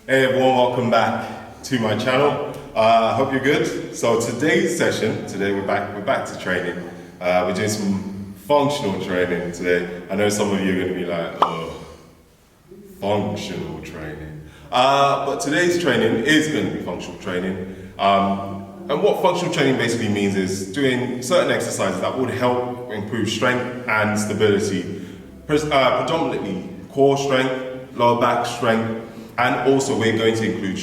Hey everyone, welcome back to my channel. Hope you're good. So today's session, we're back to training. We're doing some functional training today. I know some of you are going to be like, oh, functional training. But today's training is going to be functional training. And what functional training basically means is doing certain exercises that would help improve strength and stability. Predominantly core strength, lower back strength, and also we're going to include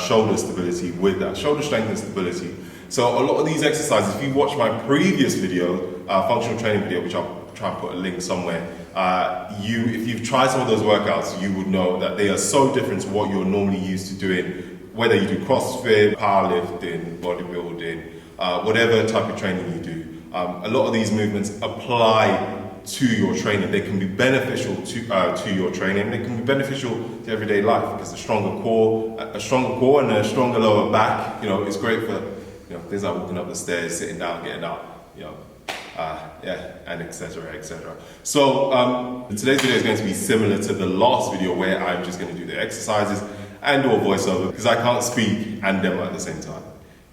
shoulder stability with that, shoulder strength and stability. So a lot of these exercises, if you watch my previous video, functional training video, which I'll try and put a link somewhere, if you've tried some of those workouts, you would know that they are so different to what you're normally used to doing, whether you do CrossFit, powerlifting, bodybuilding, whatever type of training you do. A lot of these movements apply to your training. They can be beneficial to your training. They can be beneficial to everyday life because a stronger core and a stronger lower back, is great for things like walking up the stairs, sitting down, getting up, and etc. etc. So today's video is going to be similar to the last video where I'm just going to do the exercises and do a voiceover because I can't speak and demo at the same time.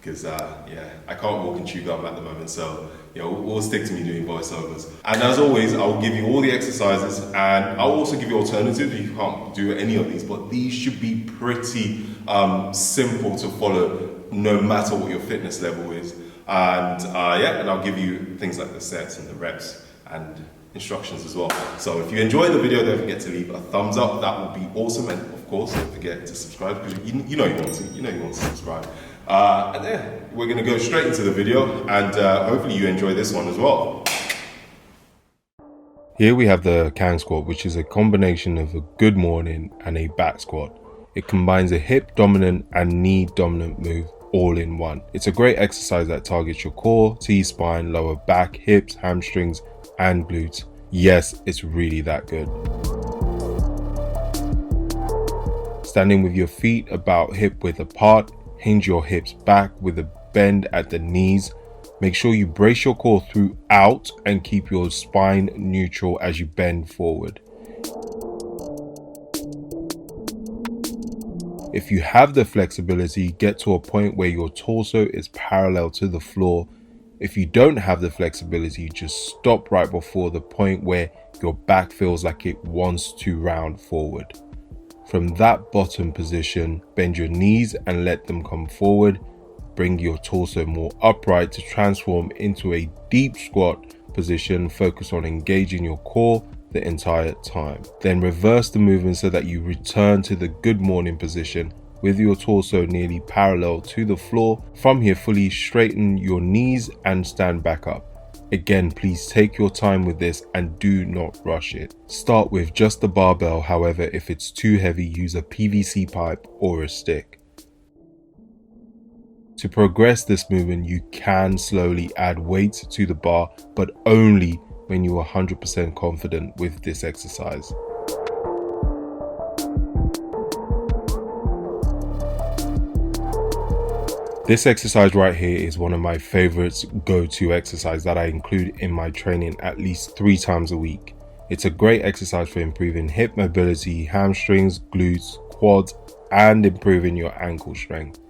Because I can't walk and chew gum at the moment, so we'll stick to me doing voiceovers. And as always, I'll give you all the exercises, and I'll also give you alternatives if you can't do any of these. But these should be pretty simple to follow, no matter what your fitness level is. And and I'll give you things like the sets and the reps and instructions as well. So if you enjoyed the video, don't forget to leave a thumbs up. That would be awesome, and of course, don't forget to subscribe because you know you want to subscribe. And then we're going to go straight into the video, and hopefully you enjoy this one as well. Here we have the Kang squat, which is a combination of a good morning and a back squat. It combines a hip dominant and knee dominant move all in one. It's a great exercise that targets your core, T-spine, lower back, hips, hamstrings, and glutes. Yes, it's really that good. Standing with your feet about hip width apart, hinge your hips back with a bend at the knees. Make sure you brace your core throughout and keep your spine neutral as you bend forward. If you have the flexibility, get to a point where your torso is parallel to the floor. If you don't have the flexibility, just stop right before the point where your back feels like it wants to round forward. From that bottom position, bend your knees and let them come forward. Bring your torso more upright to transform into a deep squat position. Focus on engaging your core the entire time. Then reverse the movement so that you return to the good morning position with your torso nearly parallel to the floor. From here, fully straighten your knees and stand back up. Again, please take your time with this and do not rush it. Start with just the barbell, however, if it's too heavy, use a PVC pipe or a stick. To progress this movement, you can slowly add weights to the bar, but only when you are 100% confident with this exercise. This exercise right here is one of my favorites go-to exercise that I include in my training at least 3 times a week. It's a great exercise for improving hip mobility, hamstrings, glutes, quads, and improving your ankle strength.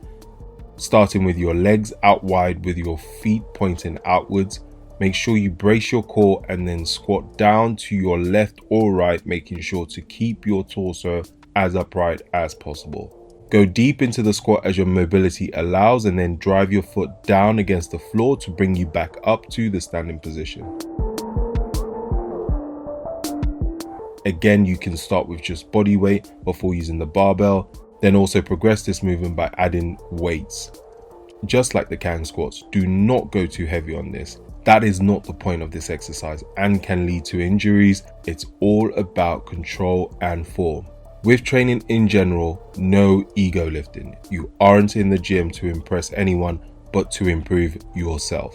Starting with your legs out wide with your feet pointing outwards, make sure you brace your core and then squat down to your left or right, making sure to keep your torso as upright as possible. Go deep into the squat as your mobility allows, and then drive your foot down against the floor to bring you back up to the standing position. Again, you can start with just body weight before using the barbell, then also progress this movement by adding weights. Just like the Kang squats, do not go too heavy on this. That is not the point of this exercise and can lead to injuries. It's all about control and form. With training in general, no ego lifting. You aren't in the gym to impress anyone, but to improve yourself.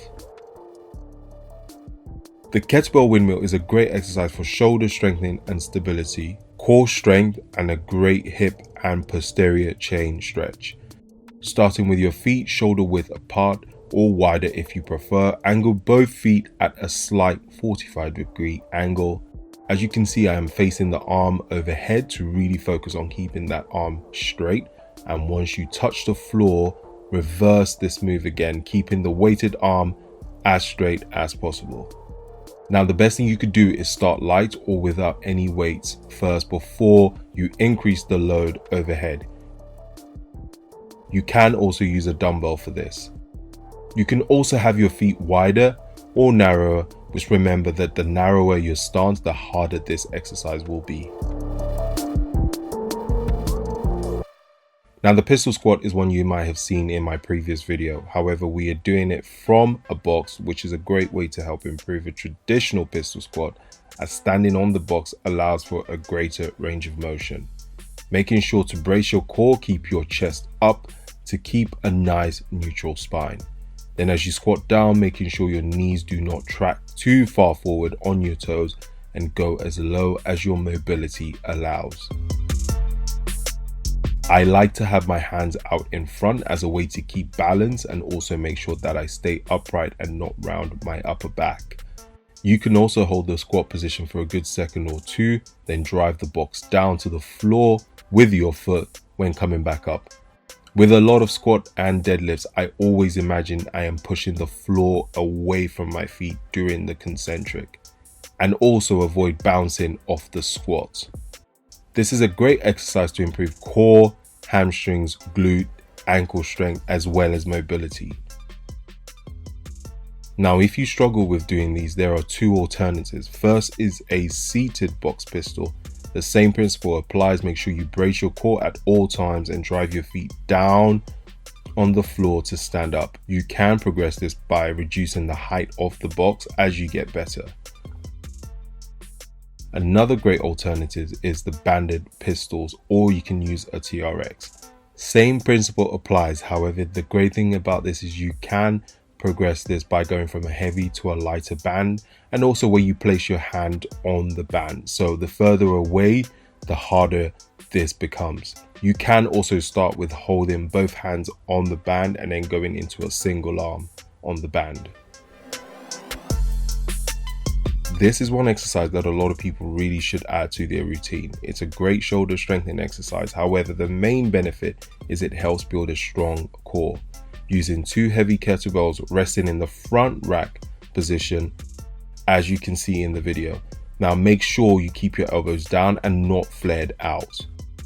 The kettlebell windmill is a great exercise for shoulder strengthening and stability, core strength, and a great hip and posterior chain stretch. Starting with your feet shoulder width apart or wider if you prefer, angle both feet at a slight 45-degree angle. As you can see, I am facing the arm overhead to really focus on keeping that arm straight. And once you touch the floor, reverse this move again, keeping the weighted arm as straight as possible. Now, the best thing you could do is start light or without any weights first before you increase the load overhead. You can also use a dumbbell for this. You can also have your feet wider or narrower, which remember that the narrower your stance, the harder this exercise will be. Now, the pistol squat is one you might have seen in my previous video. However, we are doing it from a box, which is a great way to help improve a traditional pistol squat, as standing on the box allows for a greater range of motion. Making sure to brace your core, keep your chest up to keep a nice neutral spine. Then as you squat down, making sure your knees do not track too far forward on your toes and go as low as your mobility allows. I like to have my hands out in front as a way to keep balance and also make sure that I stay upright and not round my upper back. You can also hold the squat position for a good second or two, then drive the box down to the floor with your foot when coming back up. With a lot of squat and deadlifts, I always imagine I am pushing the floor away from my feet during the concentric, and also avoid bouncing off the squat. This is a great exercise to improve core, hamstrings, glute, ankle strength, as well as mobility. Now, if you struggle with doing these, there are two alternatives. First is a seated box pistol. The same principle applies. Make sure you brace your core at all times and drive your feet down on the floor to stand up. You can progress this by reducing the height of the box as you get better. Another great alternative is the banded pistols, or you can use a TRX. Same principle applies. However, the great thing about this is you can progress this by going from a heavy to a lighter band, and also where you place your hand on the band. So the further away, the harder this becomes. You can also start with holding both hands on the band and then going into a single arm on the band. This is one exercise that a lot of people really should add to their routine. It's a great shoulder strengthening exercise. However, the main benefit is it helps build a strong core. Using two heavy kettlebells resting in the front rack position, as you can see in the video. Now make sure you keep your elbows down and not flared out.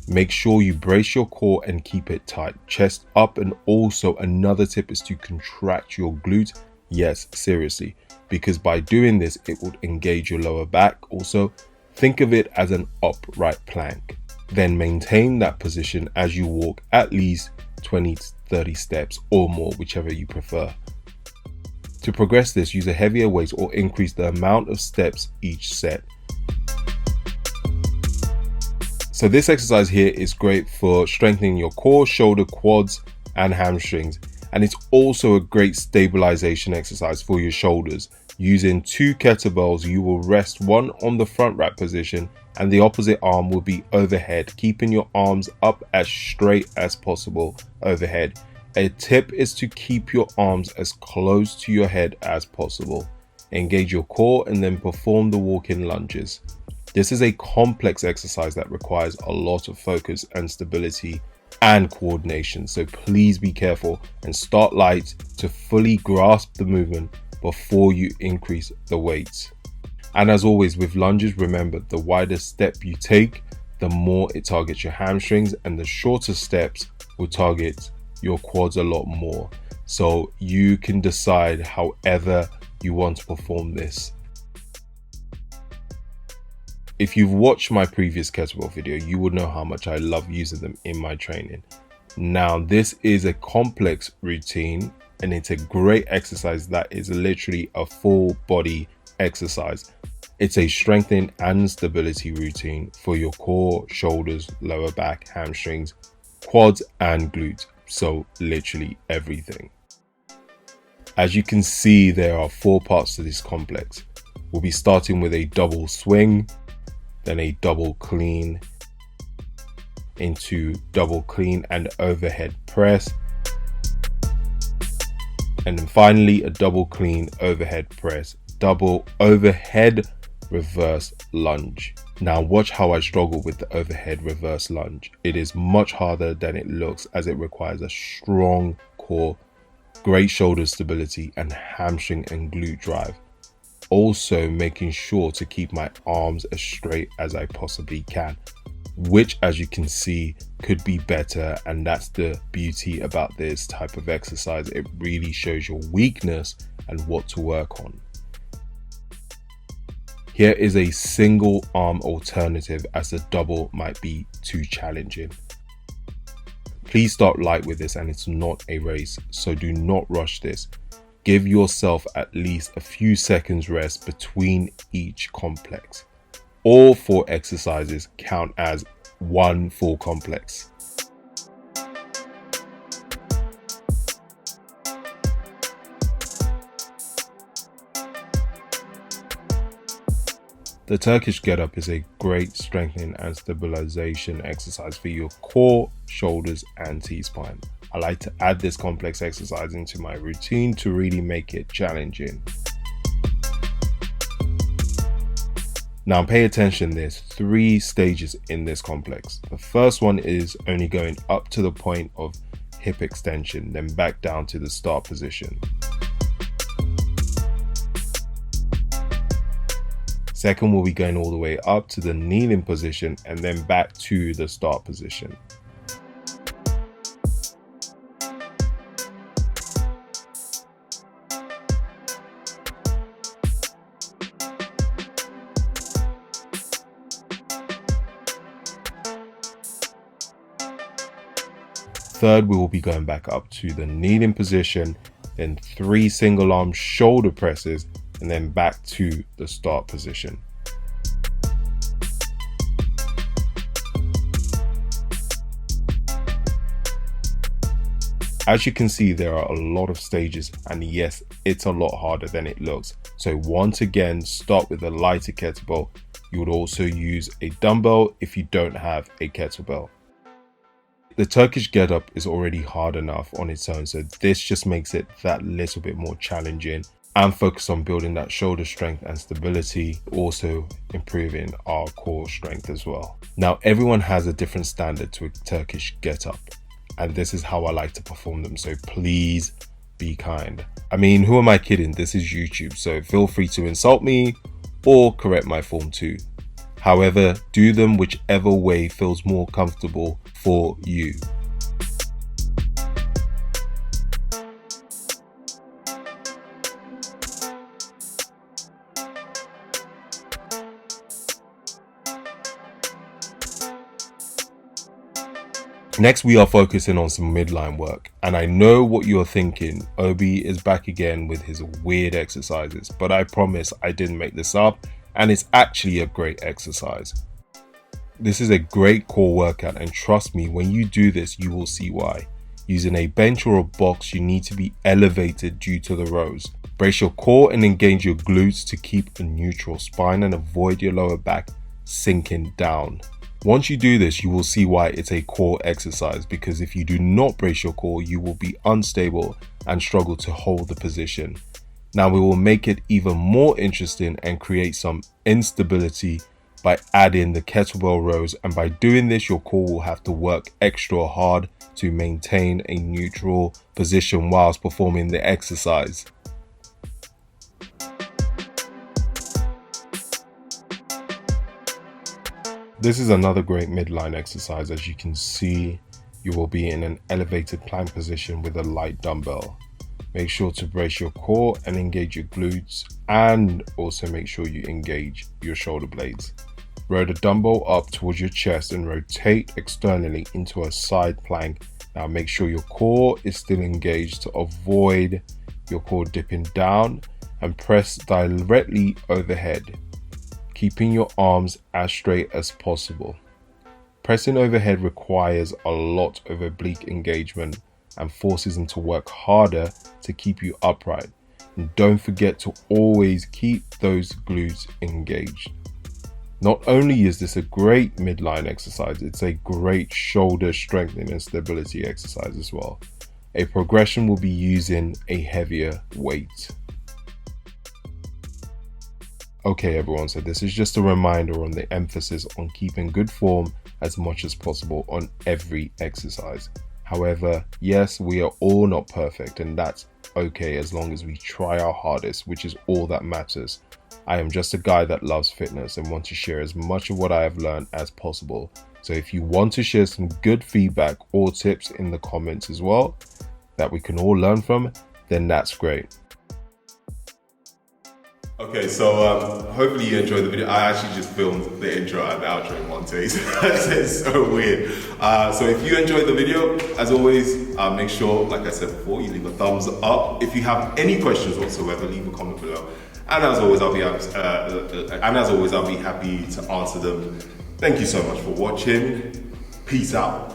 Make sure you brace your core and keep it tight, chest up, and also another tip is to contract your glute. Yes, seriously, because by doing this, it would engage your lower back. Also, think of it as an upright plank. Then maintain that position as you walk at least 20 to 30 steps or more, whichever you prefer. To progress this, use a heavier weight or increase the amount of steps each set. So this exercise here is great for strengthening your core, shoulder, quads, and hamstrings. And it's also a great stabilization exercise for your shoulders. Using two kettlebells, you will rest one on the front rack position and the opposite arm will be overhead, keeping your arms up as straight as possible overhead. A tip is to keep your arms as close to your head as possible. Engage your core and then perform the walk-in lunges. This is a complex exercise that requires a lot of focus and stability and coordination, so please be careful and start light to fully grasp the movement before you increase the weights. And as always with lunges, remember the wider step you take, the more it targets your hamstrings, and the shorter steps will target your quads a lot more. So you can decide however you want to perform this. If you've watched my previous kettlebell video, you would know how much I love using them in my training. Now, this is a complex routine and it's a great exercise that is literally a full body exercise. It's a strengthening and stability routine for your core, shoulders, lower back, hamstrings, quads, and glutes. So literally everything. As you can see, there are 4 parts to this complex. We'll be starting with a double swing, then a double clean into double clean and overhead press, and then finally a double clean overhead press, double overhead reverse lunge. Now watch how I struggle with the overhead reverse lunge. It is much harder than it looks, as it requires a strong core, great shoulder stability, and hamstring and glute drive. Also making sure to keep my arms as straight as I possibly can, which, as you can see, could be better. And that's the beauty about this type of exercise. It really shows your weakness and what to work on. Here is a single arm alternative, as the double might be too challenging. Please start light with this, and it's not a race, so do not rush this. Give yourself at least a few seconds rest between each complex. All 4 exercises count as one full complex. The Turkish getup is a great strengthening and stabilization exercise for your core, shoulders, and T-spine. I like to add this complex exercise into my routine to really make it challenging. Now pay attention, there's 3 stages in this complex. The first one is only going up to the point of hip extension, then back down to the start position. Second, we'll be going all the way up to the kneeling position and then back to the start position. Third, we will be going back up to the kneeling position, then 3 single arm shoulder presses, and then back to the start position. As you can see, there are a lot of stages, and yes, it's a lot harder than it looks. So once again, start with a lighter kettlebell. You would also use a dumbbell if you don't have a kettlebell. The Turkish getup is already hard enough on its own, so this just makes it that little bit more challenging, and focus on building that shoulder strength and stability, also improving our core strength as well. Now, everyone has a different standard to a Turkish getup, and this is how I like to perform them, so please be kind. I mean, who am I kidding? This is YouTube, so feel free to insult me or correct my form too. However, do them whichever way feels more comfortable for you. Next, we are focusing on some midline work, and I know what you're thinking. Obi is back again with his weird exercises, but I promise I didn't make this up, and it's actually a great exercise. This is a great core workout, and trust me, when you do this, you will see why. Using a bench or a box, you need to be elevated due to the rows. Brace your core and engage your glutes to keep a neutral spine and avoid your lower back sinking down. Once you do this, you will see why it's a core exercise, because if you do not brace your core, you will be unstable and struggle to hold the position. Now we will make it even more interesting and create some instability by adding the kettlebell rows, and by doing this, your core will have to work extra hard to maintain a neutral position whilst performing the exercise. This is another great midline exercise. As you can see, you will be in an elevated plank position with a light dumbbell. Make sure to brace your core and engage your glutes, and also make sure you engage your shoulder blades. Row the dumbbell up towards your chest and rotate externally into a side plank. Now make sure your core is still engaged to avoid your core dipping down, and press directly overhead, keeping your arms as straight as possible. Pressing overhead requires a lot of oblique engagement and forces them to work harder to keep you upright. And don't forget to always keep those glutes engaged. Not only is this a great midline exercise, it's a great shoulder strengthening and stability exercise as well. A progression will be using a heavier weight. Okay everyone, so this is just a reminder on the emphasis on keeping good form as much as possible on every exercise. However, yes, we are all not perfect, and that's okay as long as we try our hardest, which is all that matters. I am just a guy that loves fitness and want to share as much of what I have learned as possible. So if you want to share some good feedback or tips in the comments as well that we can all learn from, then that's great. Okay, so hopefully you enjoyed the video. I actually just filmed the intro and the outro in one take. It's so weird. So if you enjoyed the video, as always, make sure, like I said before, you leave a thumbs up. If you have any questions whatsoever, leave a comment below. And as always, I'll be happy to answer them. Thank you so much for watching. Peace out.